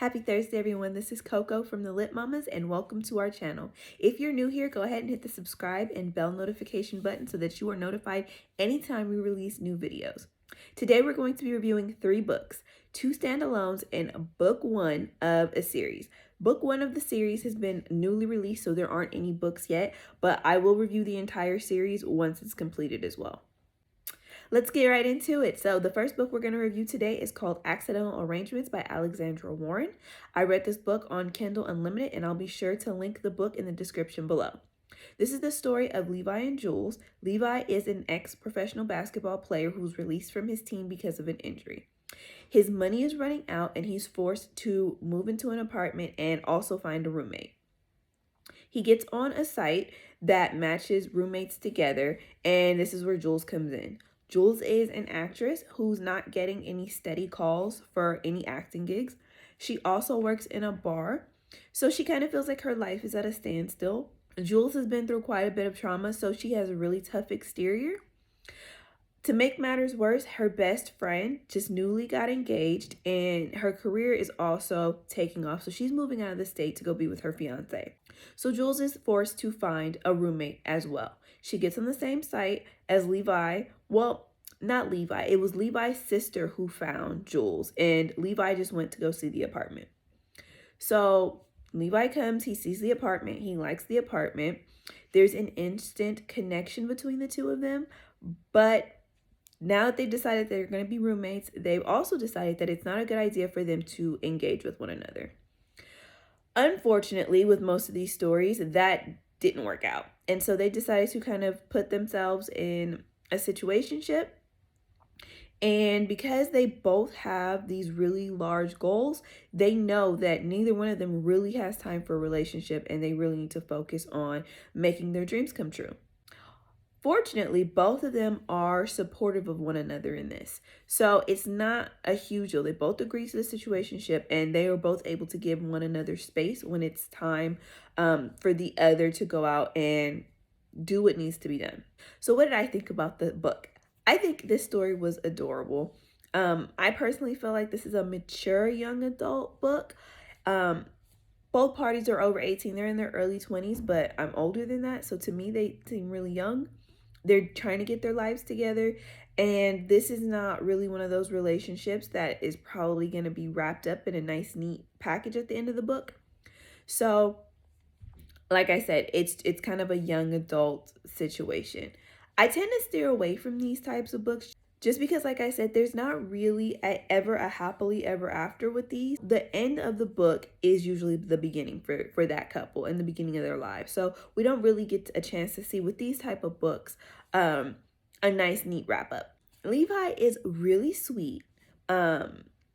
Happy Thursday, everyone. This is Koko from the Lit Mamas, and welcome to our channel. If you're new here, go ahead and hit the subscribe and bell notification button so that you are notified anytime we release new videos. Today, we're going to be reviewing 3 books, 2 standalones, and book 1 of a series. Book 1 of the series has been newly released, so there aren't any books yet, but I will review the entire series once it's completed as well. Let's get right into it. So the first book we're going to review today is called Accidental Arrangements by Alexandra Warren. I read this book on Kindle Unlimited, and I'll be sure to link the book in the description below. This is the story of Levi and Jules. Levi is an ex-professional basketball player who's released from his team because of an injury. His money is running out, and he's forced to move into an apartment and also find a roommate. He gets on a site that matches roommates together, and this is where Jules comes in. Jules is an actress who's not getting any steady calls for any acting gigs. She also works in a bar, so she kind of feels like her life is at a standstill. Jules has been through quite a bit of trauma, so she has a really tough exterior. To make matters worse, her best friend just newly got engaged, and her career is also taking off, so she's moving out of the state to go be with her fiance. So Jules is forced to find a roommate as well. She gets on the same site as Levi. Well, not Levi. It was Levi's sister who found Jules, and Levi just went to go see the apartment. So Levi comes, he sees the apartment, he likes the apartment. There's an instant connection between the two of them, but now that they've decided they're going to be roommates, they've also decided that it's not a good idea for them to engage with one another. Unfortunately, with most of these stories, that didn't work out. And so they decided to kind of put themselves in a situationship. And because they both have these really large goals, they know that neither one of them really has time for a relationship, and they really need to focus on making their dreams come true. Fortunately, both of them are supportive of one another in this. So it's not a huge deal. They both agree to the situationship, and they are both able to give one another space when it's time for the other to go out and do what needs to be done. So what did I think about the book? I think this story was adorable. I personally feel like this is a mature young adult book. Both parties are over 18. They're in their early 20s, but I'm older than that. So to me, they seem really young. They're trying to get their lives together, and this is not really one of those relationships that is probably going to be wrapped up in a nice, neat package at the end of the book. So, like I said, it's kind of a young adult situation. I tend to steer away from these types of books just because, like I said, there's not really ever a happily ever after with these. The end of the book is usually the beginning for that couple and the beginning of their lives. So we don't really get a chance to see with these type of books a nice, neat wrap up. Levi is really sweet.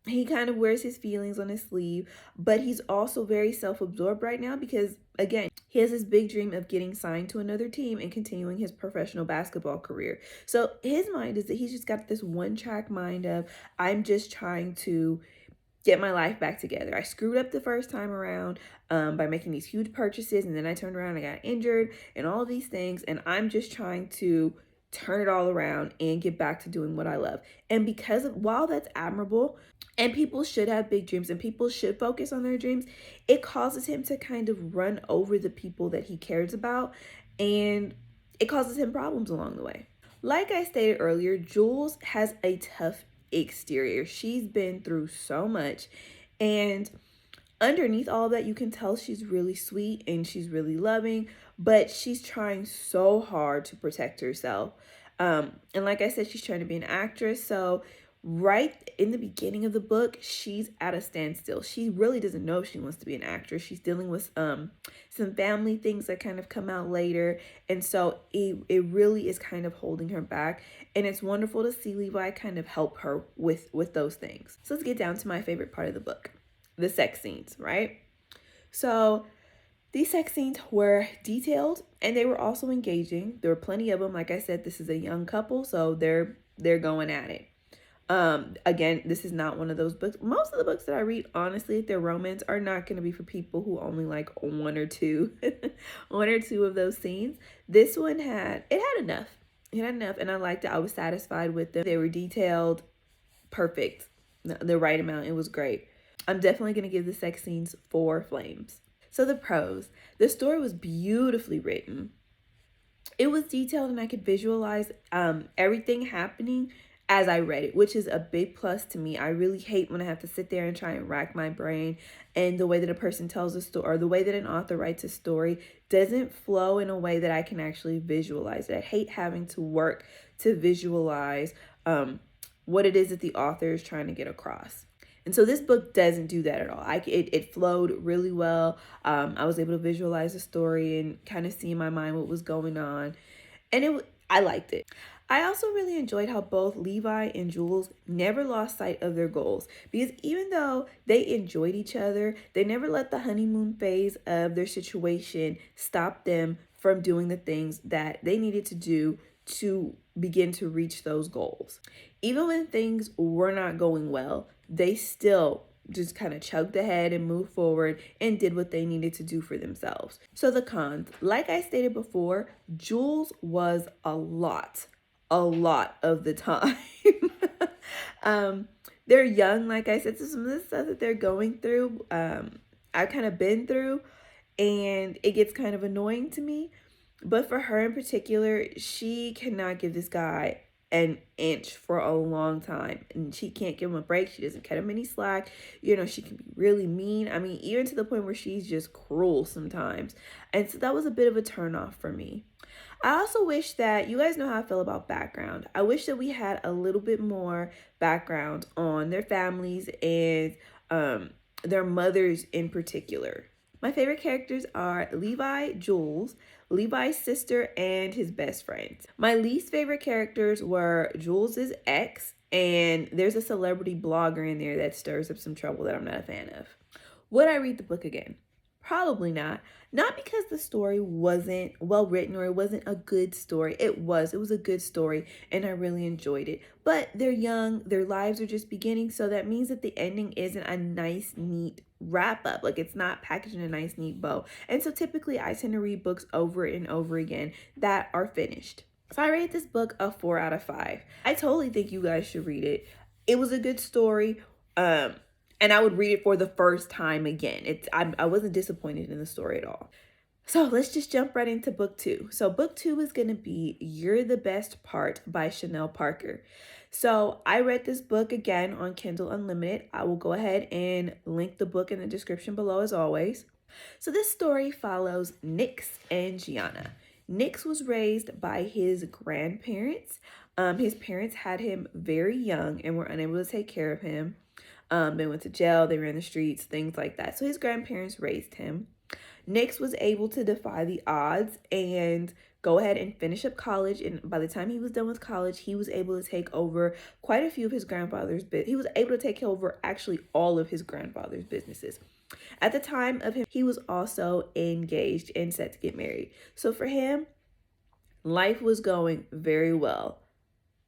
He kind of wears his feelings on his sleeve, but he's also very self-absorbed right now because, again, he has this big dream of getting signed to another team and continuing his professional basketball career. So his mind is that he's just got this one-track mind of, I'm just trying to get my life back together. I screwed up the first time around by making these huge purchases, and then I turned around and got injured and all of these things, and I'm just trying to turn it all around and get back to doing what I love. And because of, while that's admirable, and people should have big dreams and people should focus on their dreams, it causes him to kind of run over the people that he cares about, and it causes him problems along the way. Like I stated earlier, Jules has a tough exterior. She's been through so much, and underneath all of that, you can tell she's really sweet and she's really loving, but she's trying so hard to protect herself. And like I said, she's trying to be an actress. So right in the beginning of the book, she's at a standstill. She really doesn't know if she wants to be an actress. She's dealing with some family things that kind of come out later. And so it really is kind of holding her back. And it's wonderful to see Levi kind of help her with those things. So let's get down to my favorite part of the book. The sex scenes, right? So these sex scenes were detailed, and they were also engaging. There were plenty of them. Like I said, this is a young couple, so they're going at it. Again, this is not one of those books. Most of the books that I read, honestly, if they're romance, are not going to be for people who only like one or two of those scenes. This one had enough. It had enough, and I liked it. I was satisfied with them. They were detailed, perfect, the right amount. It was great. I'm definitely going to give the sex scenes 4 flames. So the pros. The story was beautifully written. It was detailed and I could visualize everything happening as I read it, which is a big plus to me. I really hate when I have to sit there and try and rack my brain, and the way that a person tells a story, or the way that an author writes a story, doesn't flow in a way that I can actually visualize it. I hate having to work to visualize what it is that the author is trying to get across. And so this book doesn't do that at all. It flowed really well. I was able to visualize the story and kind of see in my mind what was going on. And I liked it. I also really enjoyed how both Levi and Jules never lost sight of their goals, because even though they enjoyed each other, they never let the honeymoon phase of their situation stop them from doing the things that they needed to do to begin to reach those goals. Even when things were not going well, they still just kind of chugged ahead and moved forward and did what they needed to do for themselves. So the cons, like I stated before, Jules was a lot of the time. They're young, like I said, so some of the stuff that they're going through, I've kind of been through, and it gets kind of annoying to me. But for her in particular, she cannot give this guy an inch for a long time, and she can't give him a break. She doesn't cut him any slack. You know, she can be really mean. I mean, even to the point where she's just cruel sometimes. And so that was a bit of a turnoff for me. I also wish that, you guys know how I feel about background. I wish that we had a little bit more background on their families and their mothers in particular. My favorite characters are Levi, Jules, Levi's sister, and his best friend. My least favorite characters were Jules's ex, and there's a celebrity blogger in there that stirs up some trouble that I'm not a fan of. Would I read the book again? Probably not. Not because the story wasn't well written or it wasn't a good story. It was a good story, and I really enjoyed it. But they're young, their lives are just beginning, so that means that the ending isn't a nice, neat wrap up. Like, it's not packaged in a nice, neat bow. And so typically I tend to read books over and over again that are finished. So I rate this book a 4 out of 5. I totally think you guys should read it. It was a good story. And I would read it for the first time again. I wasn't disappointed in the story at all. So let's just jump right into book 2. So book 2 is going to be You're the Best Part by Chenell Parker. So I read this book again on Kindle Unlimited. I will go ahead and link the book in the description below as always. So this story follows Nyx and Gianna. Nyx was raised by his grandparents. His parents had him very young and were unable to take care of him. They went to jail, they ran the streets, things like that. So his grandparents raised him. Nyx was able to defy the odds and go ahead and finish up college. And by the time he was done with college, he was able to take over quite a few of his grandfather's business. He was able to take over actually all of his grandfather's businesses. At the time of him, he was also engaged and set to get married. So for him, life was going very well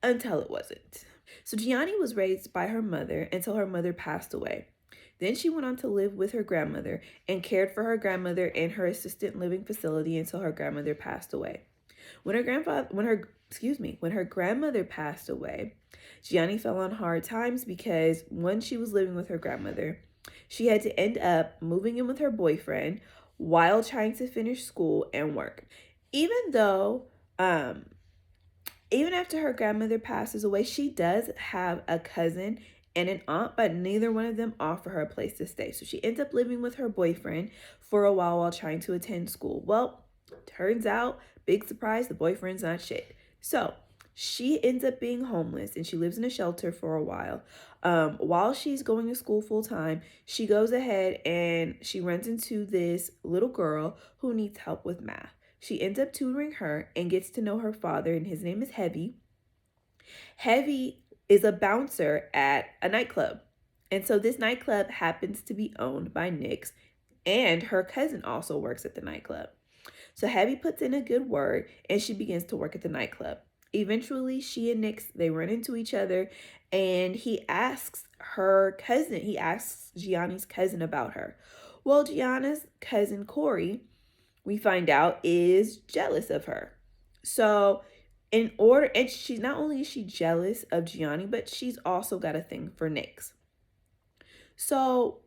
until it wasn't. So Gianni was raised by her mother until her mother passed away. Then she went on to live with her grandmother and cared for her grandmother in her assisted living facility until her grandmother passed away. When her grandmother passed away, Gianni fell on hard times because when she was living with her grandmother, she had to end up moving in with her boyfriend while trying to finish school and work. Even after her grandmother passes away, she does have a cousin and an aunt, but neither one of them offer her a place to stay. So she ends up living with her boyfriend for a while trying to attend school. Well, turns out, big surprise, the boyfriend's not shit. So she ends up being homeless and she lives in a shelter for a while. While she's going to school full time, she goes ahead and she runs into this little girl who needs help with math. She ends up tutoring her and gets to know her father, and his name is Heavy. Heavy is a bouncer at a nightclub. And so this nightclub happens to be owned by Nyx, and her cousin also works at the nightclub. So Heavy puts in a good word, and she begins to work at the nightclub. Eventually, she and Nyx, they run into each other, and he asks Gianni's cousin about her. Well, Gianna's cousin, Corey, we find out is jealous of her. So she's not only is she jealous of Gianni, but she's also got a thing for Nyx. So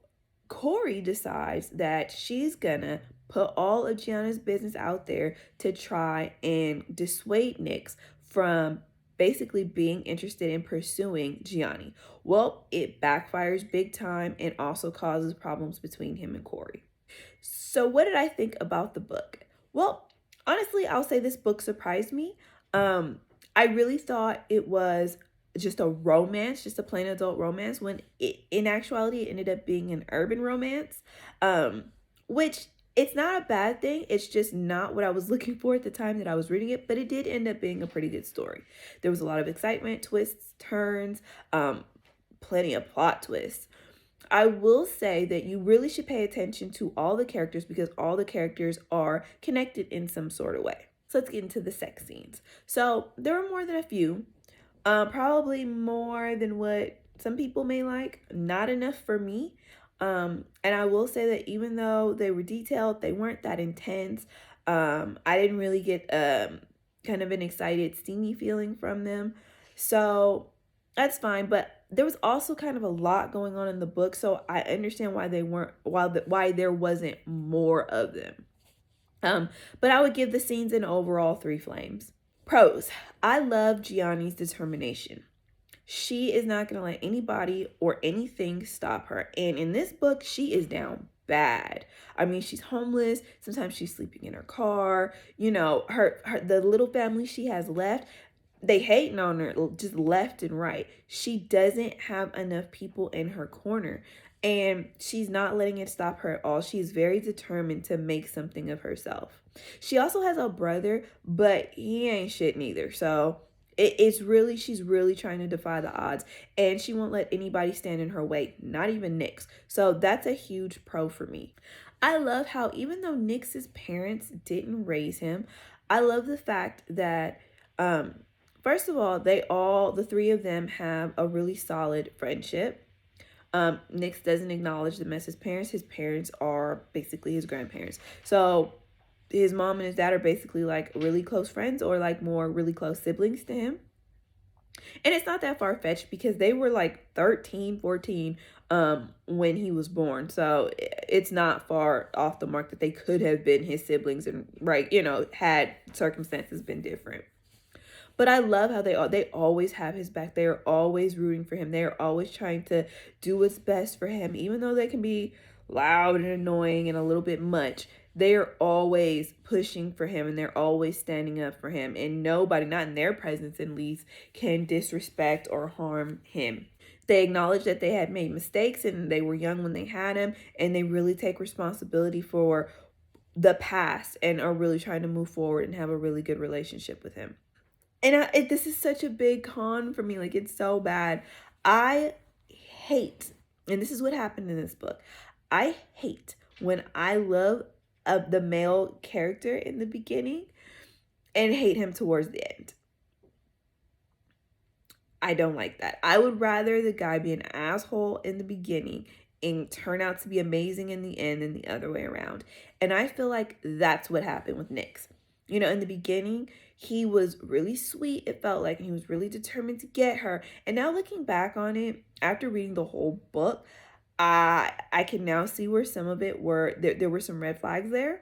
Corey decides that she's gonna put all of Gianna's business out there to try and dissuade Nyx from basically being interested in pursuing Gianni. Well, it backfires big time and also causes problems between him and Corey. So, what did I think about the book? Well, honestly, I'll say this book surprised me. I really thought it was just a romance, just a plain adult romance, when in actuality it ended up being an urban romance, which it's not a bad thing. It's just not what I was looking for at the time that I was reading it, but it did end up being a pretty good story. There was a lot of excitement, twists, turns, plenty of plot twists. I will say that you really should pay attention to all the characters because all the characters are connected in some sort of way. So let's get into the sex scenes. So there were more than a few, probably more than what some people may like. Not enough for me. And I will say that even though they were detailed, they weren't that intense. I didn't really get kind of an excited, steamy feeling from them. So that's fine. But there was also kind of a lot going on in the book, so I understand why they weren't why there wasn't more of them. But I would give the scenes an overall 3 flames. Pros. I love Gianni's determination. She is not going to let anybody or anything stop her. And in this book, she is down bad. I mean, she's homeless. Sometimes she's sleeping in her car. You know, her the little family she has left, they hating on her just left and right. She doesn't have enough people in her corner. And she's not letting it stop her at all. She's very determined to make something of herself. She also has a brother, but he ain't shit neither. So she's really trying to defy the odds. And she won't let anybody stand in her way, not even Nyx. So that's a huge pro for me. I love how even though Nyx's parents didn't raise him, I love the fact that first of all, the 3 of them have a really solid friendship. Nyx doesn't acknowledge them as his parents. His parents are basically his grandparents. So his mom and his dad are basically like really close friends or like more really close siblings to him. And it's not that far-fetched because they were like 13, 14 when he was born. So it's not far off the mark that they could have been his siblings and right, had circumstances been different. But I love how they always have his back. They are always rooting for him. They are always trying to do what's best for him, even though they can be loud and annoying and a little bit much. They are always pushing for him and they're always standing up for him. And nobody, not in their presence at least, can disrespect or harm him. They acknowledge that they had made mistakes and they were young when they had him, and they really take responsibility for the past and are really trying to move forward and have a really good relationship with him. And this is such a big con for me. Like, it's so bad. I hate, and this is what happened in this book. I hate when I love the male character in the beginning and hate him towards the end. I don't like that. I would rather the guy be an asshole in the beginning and turn out to be amazing in the end than the other way around. And I feel like that's what happened with Nyx. In the beginning, he was really sweet, it felt like, and he was really determined to get her. And now looking back on it, after reading the whole book, I can now see where some of it were, there were some red flags there.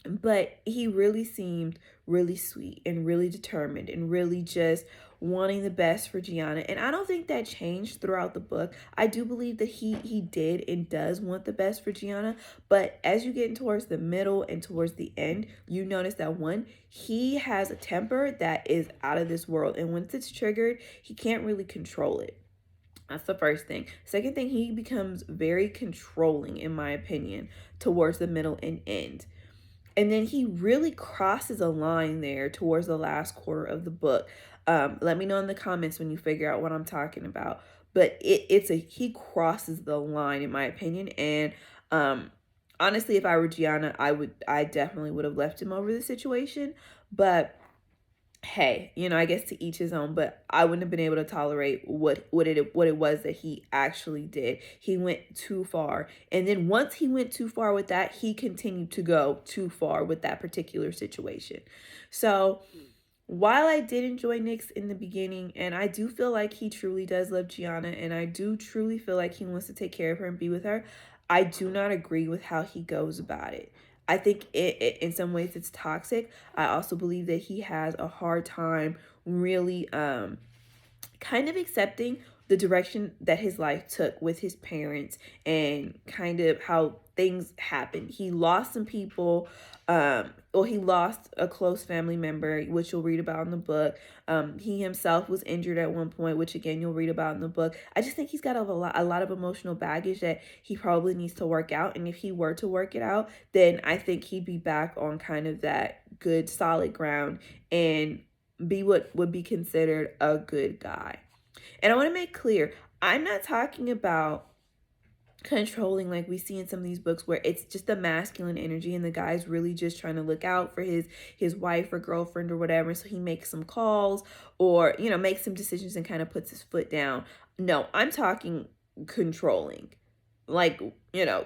But he really seemed really sweet and really determined and really just wanting the best for Gianna. And I don't think that changed throughout the book. I do believe that he did and does want the best for Gianna. But as you get towards the middle and towards the end, you notice that one, he has a temper that is out of this world. And once it's triggered, he can't really control it. That's the first thing. Second thing, he becomes very controlling, in my opinion, towards the middle and end. And then he really crosses a line there towards the last quarter of the book. Let me know in the comments when you figure out what I'm talking about. But he crosses the line, in my opinion. And honestly, if I were Gianna, I definitely would have left him over the situation. But hey, I guess to each his own, but I wouldn't have been able to tolerate what it was that he actually did. He went too far. And then once he went too far with that, he continued to go too far with that particular situation. So while I did enjoy Nyx in the beginning, and I do feel like he truly does love Gianna, and I do truly feel like he wants to take care of her and be with her, I do not agree with how he goes about it. I think in some ways it's toxic. I also believe that he has a hard time really kind of accepting the direction that his life took with his parents and kind of how things happened. He lost some people. Well, he lost a close family member, which you'll read about in the book. He himself was injured at one point, which again you'll read about in the book. I just think he's got a lot of emotional baggage that he probably needs to work out. And if he were to work it out, then I think he'd be back on kind of that good solid ground and be what would be considered a good guy. And I want to make clear, I'm not talking about controlling like we see in some of these books where it's just the masculine energy and the guy's really just trying to look out for his wife or girlfriend or whatever, so he makes some calls or makes some decisions and kind of puts his foot down. No, I'm talking controlling, like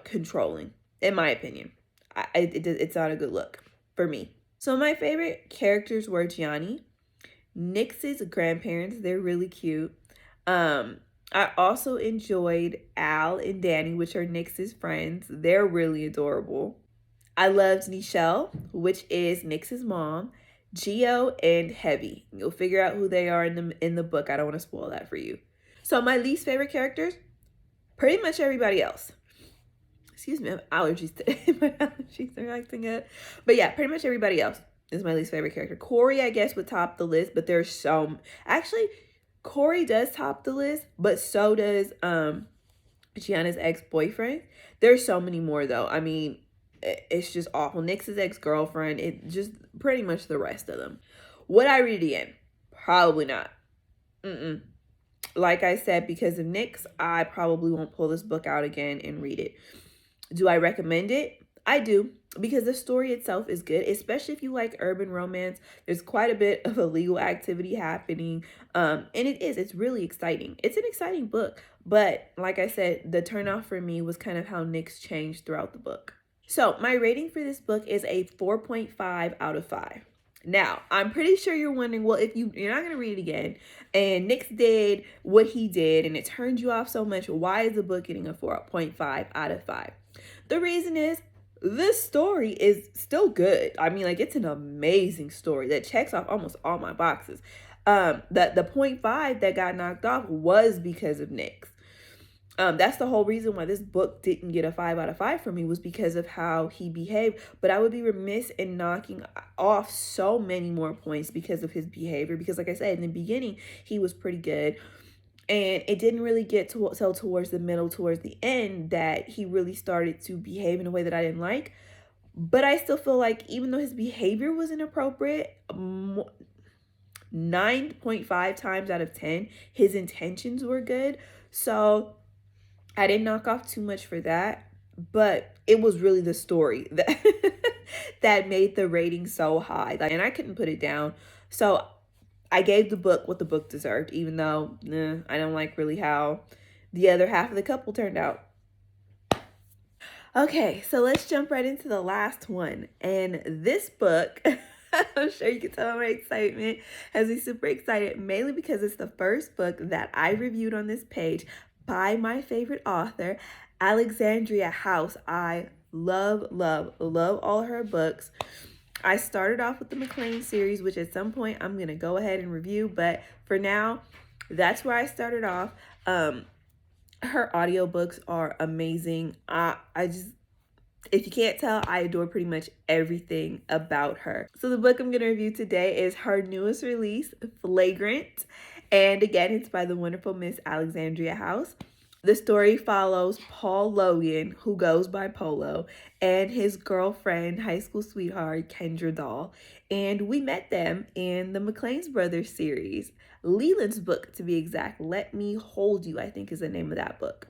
controlling, in my opinion. It's not a good look for me. So my favorite characters were Gianni, Nyx's grandparents. They're really cute. I also enjoyed Al and Danny, which are Nyx's friends. They're really adorable. I loved Nichelle, which is Nyx's mom, Geo, and Heavy. You'll figure out who they are in the book. I don't want to spoil that for you. So my least favorite characters, pretty much everybody else. Excuse me, I have allergies today. My allergies are acting up. But yeah, pretty much everybody else is my least favorite character. Corey, I guess, would top the list, but there's so... Actually, Corey does top the list, but so does Gianna's ex-boyfriend. There's so many more, though. I mean, it's just awful. Nyx's ex-girlfriend. It just pretty much the rest of them. Would I read it again? Probably not. Like I said, because of Nyx, I probably won't pull this book out again and read it. Do I recommend it? I do, because the story itself is good, especially if you like urban romance. There's quite a bit of illegal activity happening, and it's really exciting. It's an exciting book, but like I said, the turnoff for me was kind of how Nyx changed throughout the book. So my rating for this book is a 4.5 out of 5. Now, I'm pretty sure you're wondering, well, if you're not going to read it again, and Nyx did what he did, and it turned you off so much, why is the book getting a 4.5 out of 5? The reason is, this story is still good. I mean, like, it's an amazing story that checks off almost all my boxes. The 0.5 that got knocked off was because of Nyx. That's the whole reason why this book didn't get a 5 out of 5 for me, was because of how he behaved. But I would be remiss in knocking off so many more points because of his behavior. Because like I said, in the beginning, he was pretty good. And it didn't really get till towards the middle, towards the end, that he really started to behave in a way that I didn't like. But I still feel like even though his behavior was inappropriate, 9.5 times out of 10, his intentions were good. So I didn't knock off too much for that. But it was really the story that, that made the rating so high. And I couldn't put it down. So I gave the book what the book deserved, even though I don't like really how the other half of the couple turned out. Okay, so let's jump right into the last one. And this book, I'm sure you can tell my excitement, has me super excited, mainly because it's the first book that I reviewed on this page by my favorite author, AlexandriaHouse. I love all her books. I started off with the McLean series, which at some point I'm going to go ahead and review. But for now, that's where I started off. Her audiobooks are amazing. If you can't tell, I adore pretty much everything about her. So the book I'm going to review today is her newest release, Flagrant. And again, it's by the wonderful Miss AlexandriaHouse. The story follows Paul Logan, who goes by Polo, and his girlfriend, high school sweetheart, Kendra Dahl. And we met them in the McLean's Brothers series. Leland's book, to be exact. Let Me Hold You, I think is the name of that book.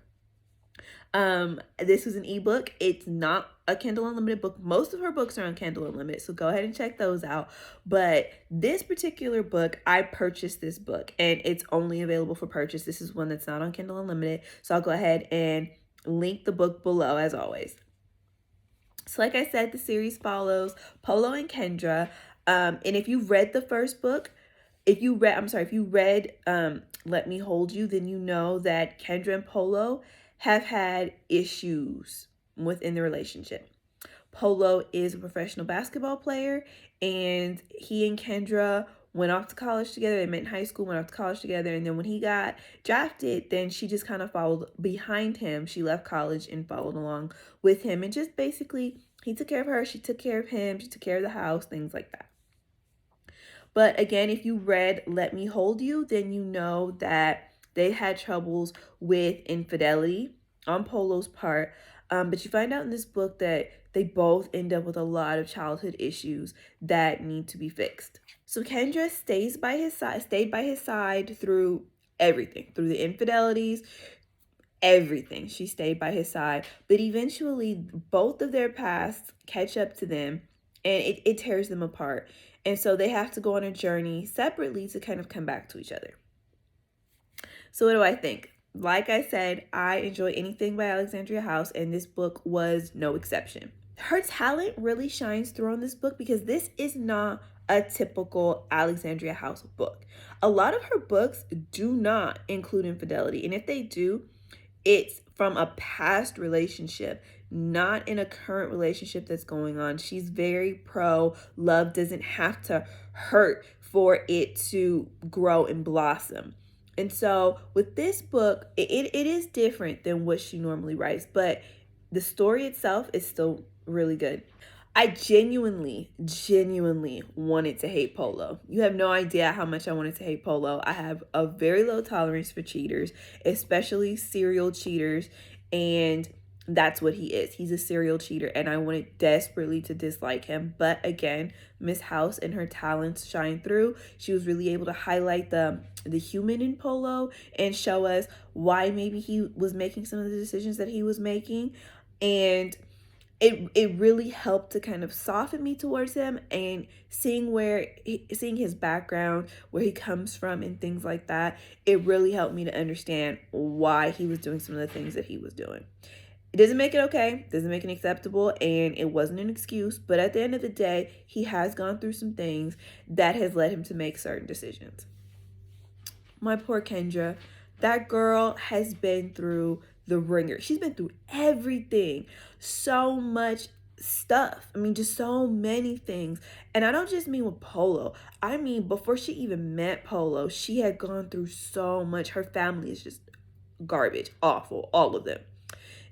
This was an ebook. It's not a Kindle Unlimited book. Most of her books are on Kindle Unlimited, so go ahead and check those out. But this particular book, I purchased this book, and it's only available for purchase. This is one that's not on Kindle Unlimited, so I'll go ahead and link the book below, as always. So like I said, the series follows Polo and Kendra, and if you read the first book, if you read Let Me Hold You, then you know that Kendra and Polo have had issues within the relationship. Polo is a professional basketball player, and he and Kendra went off to college together. They met in high school, went off to college together, and then when he got drafted, then she just kind of followed behind him. She left college and followed along with him, and just basically, he took care of her, she took care of him, she took care of the house, things like that. But again, if you read Let Me Hold You, then you know that they had troubles with infidelity on Polo's part. But you find out in this book that they both end up with a lot of childhood issues that need to be fixed. So Kendra stayed by his side through everything, through the infidelities, everything. She stayed by his side. But eventually, both of their pasts catch up to them, and it tears them apart. And so they have to go on a journey separately to kind of come back to each other. So what do I think? Like I said, I enjoy anything by Alexandria House, and this book was no exception. Her talent really shines through on this book because this is not a typical Alexandria House book. A lot of her books do not include infidelity, and if they do, it's from a past relationship, not in a current relationship that's going on. She's very pro love doesn't have to hurt for it to grow and blossom. And so with this book, it is different than what she normally writes, but the story itself is still really good. I genuinely wanted to hate Polo. You have no idea how much I wanted to hate Polo. I have a very low tolerance for cheaters, especially serial cheaters, and that's what he is. He's a serial cheater, and I wanted desperately to dislike him. But again, Miss House and her talents shine through. She was really able to highlight the human in Polo and show us why maybe he was making some of the decisions that he was making, and it really helped to kind of soften me towards him, and seeing his background, where he comes from and things like that, it really helped me to understand why he was doing some of the things that he was doing. It doesn't make it okay, doesn't make it acceptable, and it wasn't an excuse, but at the end of the day, he has gone through some things that has led him to make certain decisions. My poor Kendra, that girl has been through the ringer. She's been through everything. So much stuff. I mean, just so many things. And I don't just mean with Polo. I mean, before she even met Polo, she had gone through so much. Her family is just garbage, awful, all of them.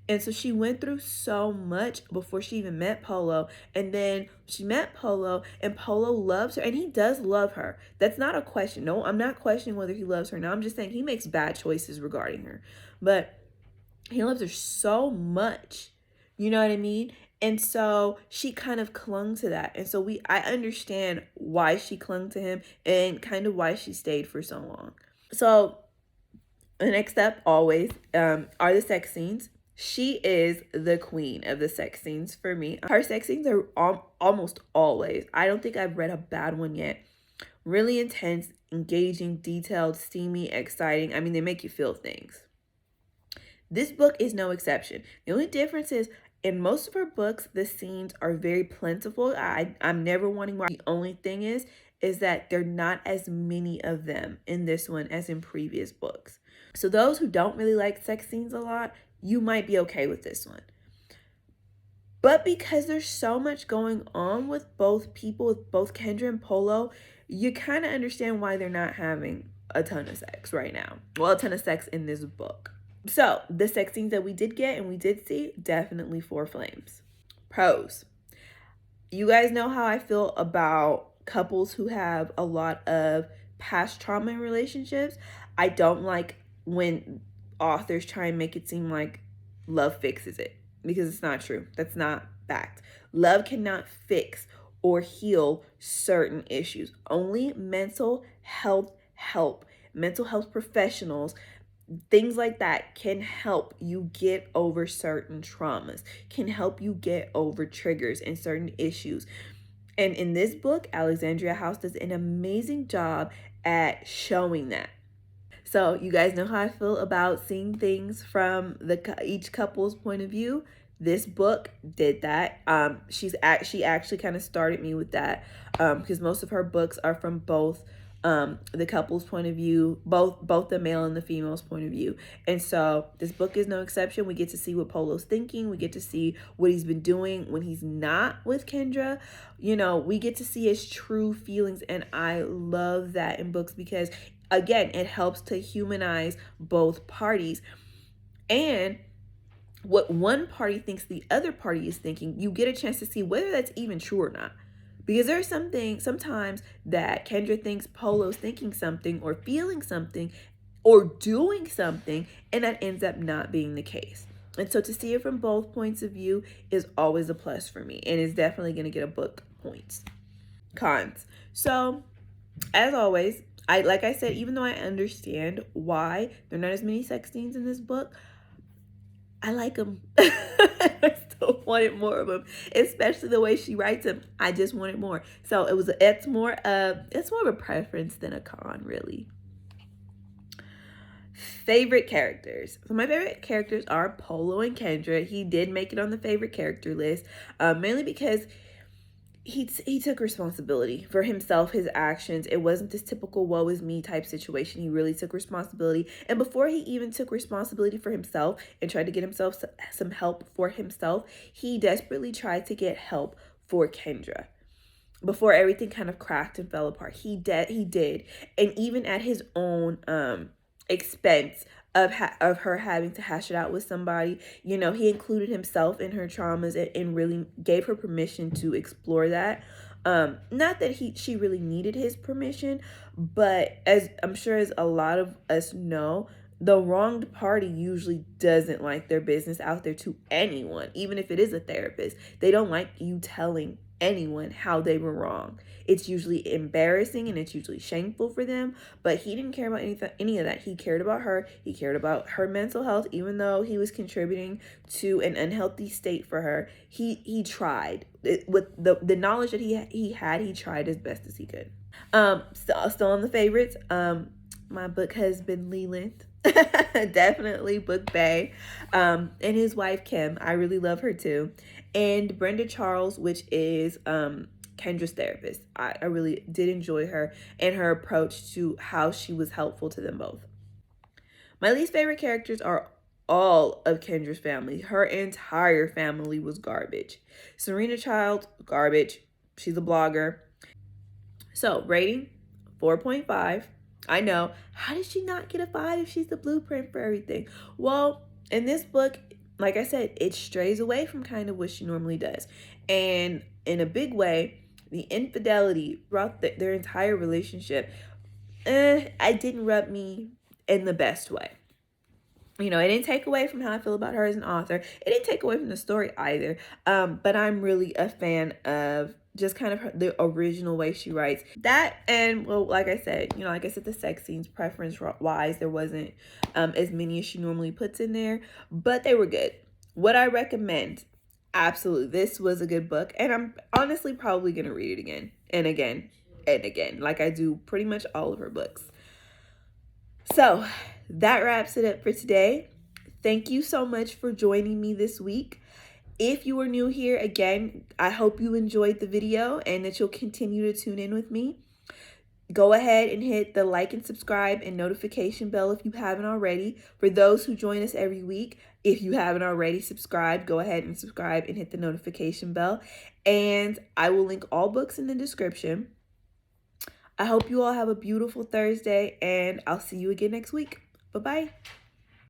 And so she went through so much before she even met Polo. And then she met Polo, and Polo loves her, and he does love her. That's not a question. No, I'm not questioning whether he loves her now. I'm just saying he makes bad choices regarding her. But he loves her so much. You know what I mean? And so she kind of clung to that. And so I understand why she clung to him and kind of why she stayed for so long. So the next step always are the sex scenes. She is the queen of the sex scenes for me. Her sex scenes are almost always, I don't think I've read a bad one yet, really intense, engaging, detailed, steamy, exciting. I mean, they make you feel things. This book is no exception. The only difference is in most of her books, the scenes are very plentiful. I'm never wanting more. The only thing is that there are not as many of them in this one as in previous books. So those who don't really like sex scenes a lot, you might be okay with this one. But because there's so much going on with both people, with both Kendra and Polo, you kind of understand why they're not having a ton of sex right now. Well, a ton of sex in this book. So the sex scenes that we did get and we did see, definitely 4 flames. Pros. You guys know how I feel about couples who have a lot of past trauma in relationships. I don't like when authors try and make it seem like love fixes it, because it's not true. That's not fact. Love cannot fix or heal certain issues. Only mental health help, mental health professionals, things like that can help you get over certain traumas, can help you get over triggers and certain issues. And in this book, Alexandria House does an amazing job at showing that. So you guys know how I feel about seeing things from each couple's point of view. This book did that. She actually kind of started me with that because most of her books are from both the couple's point of view, both the male and the female's point of view. And so this book is no exception. We get to see what Polo's thinking. We get to see what he's been doing when he's not with Kendra. You know, we get to see his true feelings, and I love that in books because, again, it helps to humanize both parties. And what one party thinks the other party is thinking, you get a chance to see whether that's even true or not. Because there's sometimes that Kendra thinks Polo's thinking something or feeling something or doing something, and that ends up not being the case. And so to see it from both points of view is always a plus for me, and is definitely going to get a book points. Cons. So, as always, like I said, even though I understand why there are not as many sex scenes in this book, I like them. I still wanted more of them, especially the way she writes them. I just wanted more. So it's more of a preference than a con, really. Favorite characters. So my favorite characters are Polo and Kendra. He did make it on the favorite character list, mainly because he took responsibility for himself, his actions. It wasn't this typical woe is me type situation. He really took responsibility. And before he even took responsibility for himself and tried to get himself some help for himself, he desperately tried to get help for Kendra. Before everything kind of cracked and fell apart, he did. And even at his own expense of her having to hash it out with somebody, you know, he included himself in her traumas and really gave her permission to explore that. Not that she really needed his permission, but as I'm sure as a lot of us know, the wronged party usually doesn't like their business out there to anyone, even if it is a therapist. They don't like you telling anyone how they were wrong. It's usually embarrassing and it's usually shameful for them, but he didn't care about any of that. He cared about her. He cared about her mental health, even though he was contributing to an unhealthy state for her. He tried with the knowledge that he had. He tried as best as he could. Still on the favorites. My book has been Leland. Definitely book Bay. And his wife Kim. I really love her too. And Brenda Charles, which is Kendra's therapist. I really did enjoy her and her approach to how she was helpful to them both. My least favorite characters are all of Kendra's family. Her entire family was garbage. Serena Child, garbage. She's a blogger. So, rating, 4.5. I know. How did she not get a 5 if she's the blueprint for everything? Well, in this book, like I said, it strays away from kind of what she normally does. And in a big way, the infidelity throughout their entire relationship, it didn't rub me in the best way. You know, it didn't take away from how I feel about her as an author. It didn't take away from the story either. But I'm really a fan of just kind of the original way she writes. That, and well, like I said, the sex scenes, preference-wise, there wasn't as many as she normally puts in there, but they were good. Would I recommend? Absolutely. This was a good book, and I'm honestly probably going to read it again and again and again, like I do pretty much all of her books. So that wraps it up for today. Thank you so much for joining me this week. If you are new here, again, I hope you enjoyed the video and that you'll continue to tune in with me. Go ahead and hit the like and subscribe and notification bell if you haven't already. For those who join us every week, if you haven't already subscribed, go ahead and subscribe and hit the notification bell. And I will link all books in the description. I hope you all have a beautiful Thursday, and I'll see you again next week. Bye-bye.